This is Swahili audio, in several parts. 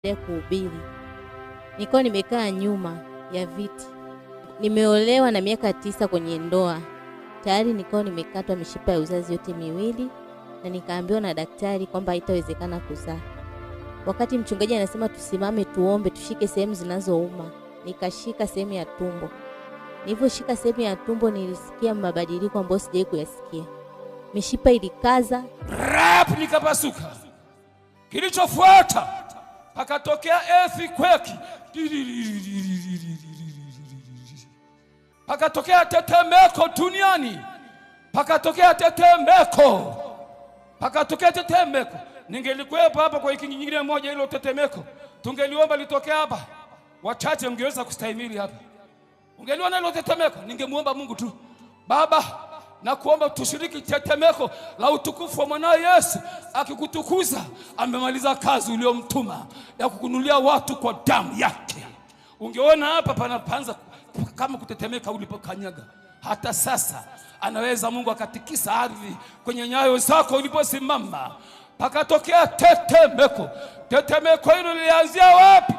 ya kuhubiri. Nilikuwa nimekaa nyuma ya viti. Nimeolewa na miaka 9 kwenye ndoa. Tayari nilikuwa nimekatwa mishipa ya uzazi yote miwili na nikaambiwa na daktari kwamba haitawezekana kuzaa. Wakati mchungaji anasema tusimame tuombe, tushike sehemu zinazouma, nikashika sehemu ya tumbo. Niliposhika sehemu ya tumbo nilisikia mabadiliko ambayo sijawahi kuyasikia. Mishipa ilikaza, rap nikapasuka. Kilichofuata pakatokea earthquake. Pakatokea tetemeko duniani. Pakatokea tetemeko. Ningelikuwepo hapa kwa wiki nyingine moja hilo tetemeko, tungeliomba litokea hapa. Wachache mngeweza kustahimili hapa. Ungeliona hilo tetemeko, ningemuomba Mungu tu, Baba, na kuomba tushiriki tetemeko la utukufu wa mwanae Yesu. Akikutukuza, amemaliza kazi uliyomtuma ya kukunulia watu kwa damu yake. Ungeona hapa panaanza kama kutetemeka ulipokanyaga. Hata sasa anaweza Mungu akatikisa ardhi kwenye nyayo zako uliposimama. Pakatokea tetemeko. Tetemeko hilo lilianzia wapi?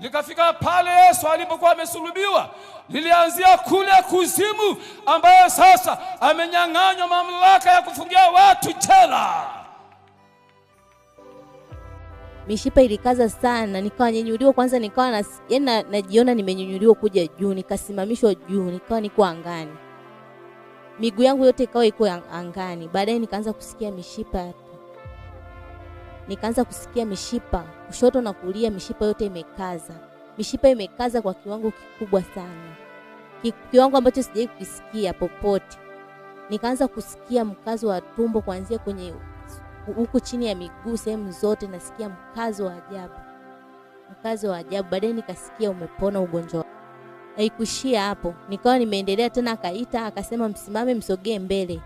Likafika pale Yesu alipokuwa amesulubiwa. Lilianzia kule kuzimu, ambayo sasa amenyang'anywa mamlaka ya kufungia watu jela. Mishipa ilikaza sana, nikawa nyenyuliwa. Kwanza nikawa najiona nimenyunyuliwa kuja juu, nikasimamishwa juu, nikawa niko angani. Miguu yangu yote ikawa iko angani. Baadaye nikaanza kusikia mishipa. Nikaanza kusikia mishipa kushoto na kulia, mishipa yote imekaza. Mishipa imekaza kwa kiwango kikubwa sana. Kiwango ambacho sijawahi kukisikia popote. Nikaanza kusikia mkazo wa tumbo kuanzia kwenye huku chini ya miguu, sehemu zote nasikia mkazo wa ajabu. Mkazo wa ajabu. Baadaye nikasikia umepona ugonjwa. Haikuishia hapo. Nikawa nimeendelea tena, akaita akasema msimame msogee mbele.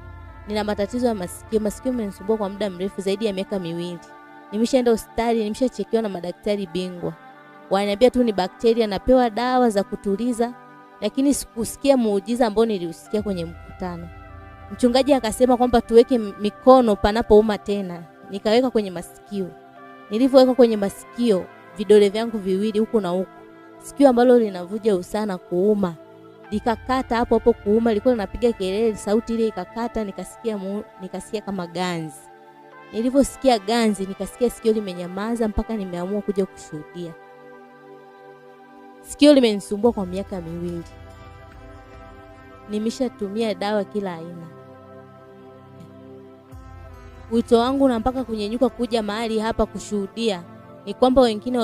Nina matatizo ya masikio. Masikio yamenisumbua kwa muda mrefu zaidi ya miaka 2. Nimeshaenda hospitali, nimeshachekiwa na madaktari bingwa. Wananiambia tu ni bakteria, napewa dawa za kutuliza, lakini sikusikia muujiza ambao niliusikia kwenye mkutano. Mchungaji akasema kwamba tuweke mikono panapouma tena. Nikaweka kwenye masikio. Nilivyoweka kwenye masikio, vidole vyangu viwili huku na huku, sikio ambalo linavuja usana kuuma likakata hapo hapo kuuma. Liko linapiga kelele, sauti ile ikakata, nikasikia kama ganzi. Nilivyosikia ganzi, nikasikia sikio limenyamaza mpaka nimeamua kuja kushuhudia. Sikio limenisumbua kwa miaka 2. Nimeshatumia dawa kila aina. Wito wangu na mpaka kunyenyuka kuja mahali hapa kushuhudia ni kwamba wengine